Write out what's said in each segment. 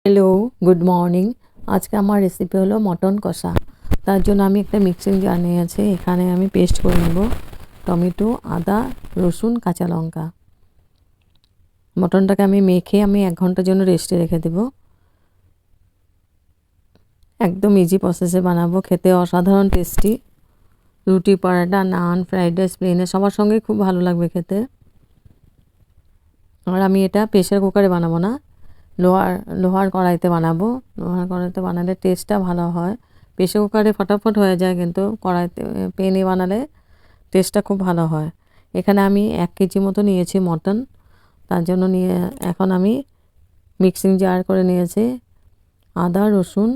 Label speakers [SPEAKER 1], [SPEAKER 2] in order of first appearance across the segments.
[SPEAKER 1] Hello, good morning. আজকে আমার recipe হলো মটন কষা। তার জন্য আমি একটা মিক্সিং জার নিয়েছি। এখানে আমি পেস্ট করে নেব টমেটো, আদা, রসুন, কাঁচা লঙ্কা। মটনটাকে আমি মেখে 1 ঘন্টার জন্য রেস্টে রেখে দেব। একদম ইজি প্রসেসে বানাবো, খেতে অসাধারণ টেস্টি। রুটি, পরাটা, নান, ফ্রাইড রাইস, প্লেনে সবার সঙ্গেই খুব ভালো লাগবে খেতে। আর আমি এটা প্রেসার কুকারে বানাবো না, লোহার কড়াইতে বানাবো। লোহার কড়াইতে বানালে টেস্টটা ভালো হয়। প্রেসার কুকারে ফটাফট হয়ে যায়, কিন্তু কড়াইতে পেনে বানালে টেস্টটা খুব ভালো হয়। এখানে আমি 1 কেজি মতো নিয়েছি মটন। তার জন্য এখন আমি মিক্সিং জার করে নিয়েছি আদা, রসুন,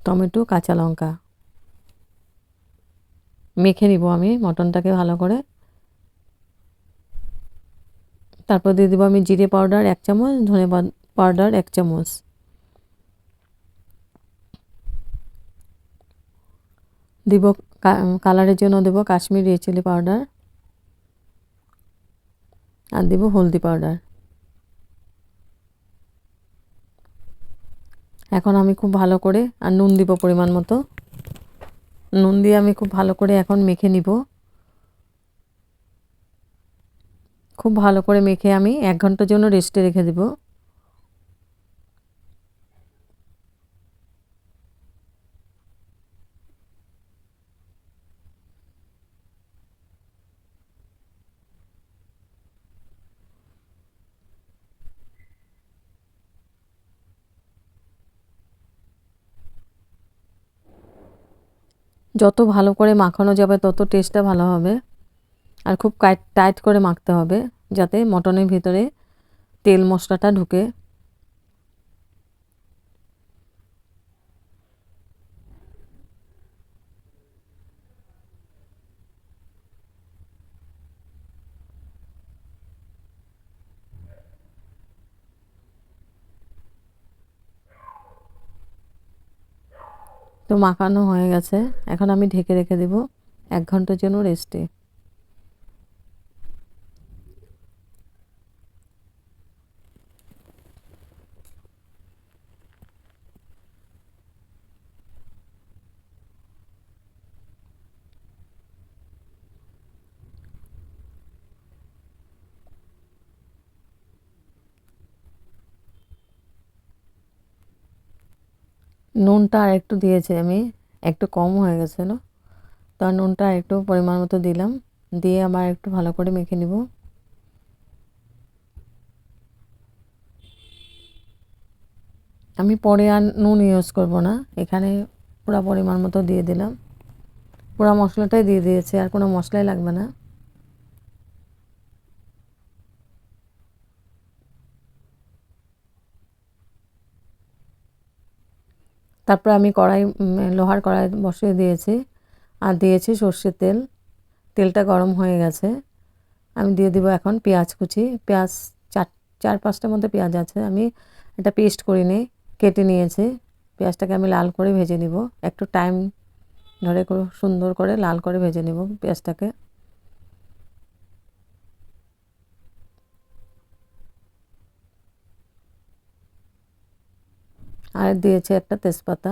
[SPEAKER 1] টমেটো, কাঁচা লঙ্কা। মেখে নিব আমি মটনটাকে ভালো করে। তারপর দিয়ে দেবো আমি জিরে পাউডার 1 চামচ, ধনে পাউডার 1 চামচ। দিব কালারের জন্য দেব কাশ্মীরি রেড চিলি পাউডার, আর দেব হলদি পাউডার। এখন আমি খুব ভালো করে, আর নুন দিব পরিমাণ মতো। নুন দিয়ে আমি খুব ভালো করে এখন মেখে নিব। খুব ভালো করে মেখে আমি 1 ঘন্টার জন্য রেস্টে রেখে দেব। যত ভালো করে মাখানো যাবে তত টেস্টটা ভালো হবে। আর খুব টাইট করে মাখতে হবে, যাতে মটনের ভিতরে তেল মশলাটা ঢুকে। তো মাখানো হয়ে গেছে, এখন আমি ঢেকে রেখে দেব 1 ঘন্টার জন্য রেস্টে। নুনটা আর একটু দিয়েছি আমি, একটু কম হয়ে গেছিলো, তো নুনটা একটু পরিমাণ মতো দিলাম। দিয়ে আবার একটু ভালো করে মেখে নিব। আমি পরে আর নুন ইউজ করব না, এখানে পুরো পরিমাণ মতো দিয়ে দিলাম। পুরো মশলাটাই দিয়ে দিয়েছি, আর কোনো মশলাই লাগবে না। তারপর আমি লোহার কড়াই বসিয়ে দিয়েছি, আর দিয়েছি সর্ষের তেল। তেলটা গরম হয়ে গেছে, আমি দিয়ে দিব এখন পেঁয়াজ কুচি। পেঁয়াজ 4-5টার মধ্যে পেঁয়াজ আছে, আমি এটা পেস্ট করে নিয়ে কেটে নিয়েছি। পেঁয়াজটাকে আমি লাল করে ভেজে নিব, একটু টাইম ধরে সুন্দর করে লাল করে ভেজে নিব পেঁয়াজটাকে। আর দিয়েছি একটা তেজপাতা।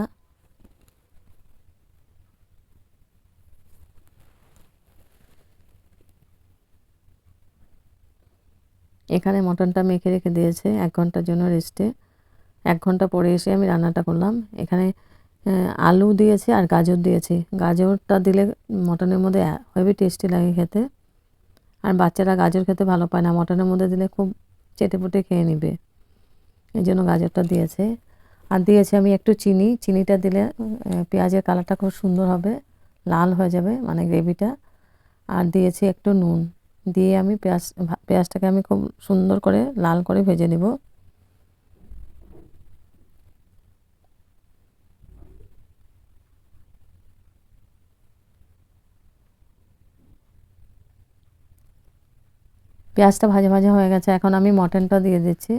[SPEAKER 1] এখানে মটনটা মেখে রেখে দিয়েছে 1 ঘন্টার জন্য রেস্টে। 1 ঘন্টা পরে এসে আমি রান্নাটা করলাম। এখানে আলু দিয়েছি আর গাজর দিয়েছি। গাজরটা দিলে মটনের মধ্যে হেভি টেস্টি লাগে খেতে। আর বাচ্চারা গাজর খেতে ভালো পায় না, মটনের মধ্যে দিলে খুব চেটেপুটে খেয়ে নেবে, এই জন্য গাজরটা দিয়েছে। আর দিয়েছি আমি একটু চিনি। চিনিটা দিলে পেঁয়াজের কালারটা খুব সুন্দর হবে, লাল হয়ে যাবে মানে গ্রেভিটা। আর দিয়েছি একটু নুন। দিয়ে আমি পেঁয়াজটাকে আমি খুব সুন্দর করে লাল করে ভেজে নেব। পেঁয়াজটা ভাজা ভাজা হয়ে গেছে, এখন আমি মটনটা দিয়ে দিচ্ছি।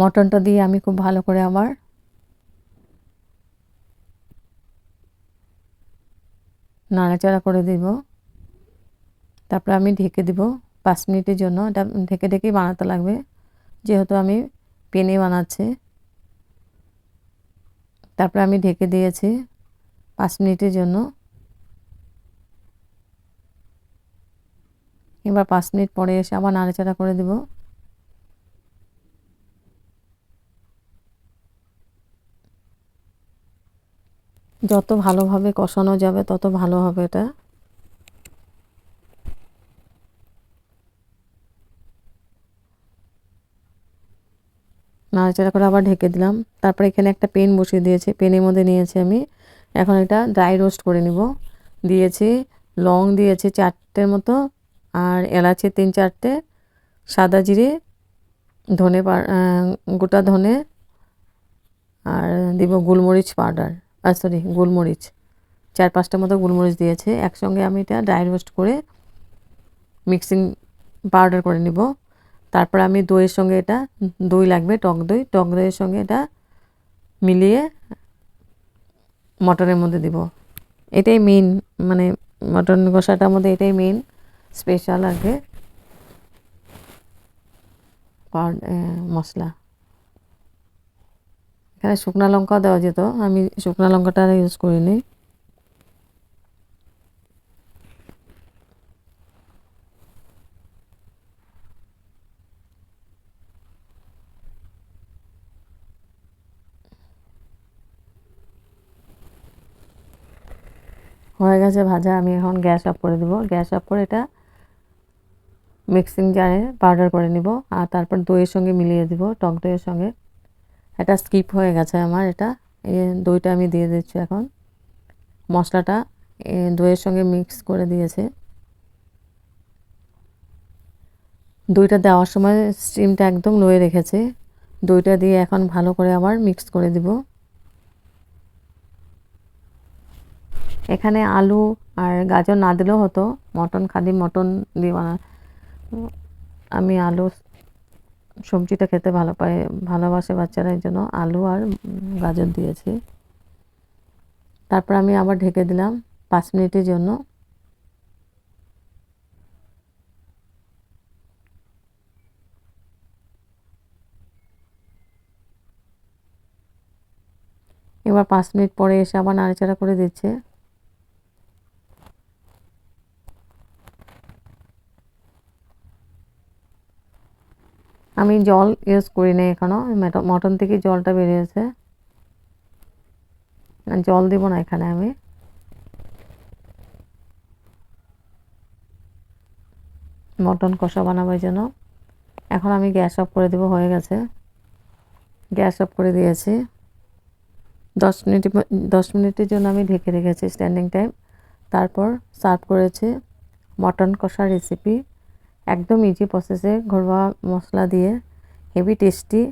[SPEAKER 1] মটনটা দিয়ে আমি খুব ভালো করে আবার নাড়াচাড়া করে দিব। তারপর আমি ঢেকে দিব 5 মিনিটের জন্য। এটা ঢেকে ঢেকেই বানাতে লাগবে, যেহেতু আমি পেনে বানাচ্ছি। তারপর আমি ঢেকে দিয়েছি 5 মিনিটের জন্য। এবার 5 মিনিট পরে এসে আবার নাড়াচাড়া করে দিব। যত ভালোভাবে কষানো যাবে তত ভালো হবে এটা। নাড়াচাড়া করে আবার ঢেকে দিলাম। তারপর এখানে একটা পেন বসিয়ে দিয়েছি, পেনের মধ্যে নিয়েছি আমি। এখন এটা ড্রাই রোস্ট করে নিব। দিয়েছি লং দিয়েছি 4টের মতো, আর এলাচি 3-4টে, সাদা জিরে, ধনে গোটা ধনে, আর দিব গোলমরিচ পাউডার, সরি গোলমরিচ 4-5টা মতো গোলমরিচ দিয়েছে। একসঙ্গে আমি এটা ড্রাই রোস্ট করে মিক্সিং পাউডার করে নিব। তারপর আমি দইয়ের সঙ্গে এটা, দই লাগবে, টক দইয়ের সঙ্গে এটা মিলিয়ে মটনের মধ্যে দিব। এটাই মেইন, মানে মটন কষাটার মধ্যে এটাই মেইন স্পেশাল আর কি মশলা। এখানে শুকনো লঙ্কাও দেওয়া যেত, আমি শুকনো লঙ্কাটা ইউজ করিনি। হয়ে গেছে ভাজা। আমি এখন গ্যাস অফ করে দেবো। গ্যাস অফ করে এটা মিক্সিং জারে পাউডার করে নিব, আর তারপর দইয়ের সঙ্গে মিলিয়ে দিব, টক দইয়ের সঙ্গে। এটা স্কিপ হয়ে গেছে আমার, এটা দইটা আমি দিয়ে দিচ্ছি এখন। মশলাটা দইয়ের সঙ্গে মিক্স করে দিয়েছে। দইটা দেওয়ার সময় স্টিমটা একদম লোয়ে রেখেছে। দইটা দিয়ে এখন ভালো করে আবার মিক্স করে দিব। এখানে আলু আর গাজর না দিলেও হতো, খালি মটন দিয়ে আমি আলু সবজিটা খেতে ভালোবাসে বাচ্চারা, এই জন্য আলু আর গাজর দিয়েছি। তারপর আমি আবার ঢেকে দিলাম 5 মিনিটের জন্য। এবার 5 মিনিট পরে এসে আবার নাড়াচাড়া করে দিচ্ছে। আমি জল ইউজ করি না এখনো, মটন থেকে জলটা বেরিয়েছে, জল দিব না এখানে আমি। মটন কষা বানাবার জন্য এখন আমি গ্যাস অফ করে দেব। হয়ে গেছে, গ্যাস অফ করে দিয়েছি। 10 মিনিটের জন্য আমি ঢেকে রেখেছি স্ট্যান্ডিং টাইম। তারপর সার্ভ করেছি মটন কষা রেসিপি, একদম ইজি প্রসেসে, ঘরোয়া মশলা দিয়ে, হেভি টেস্টি।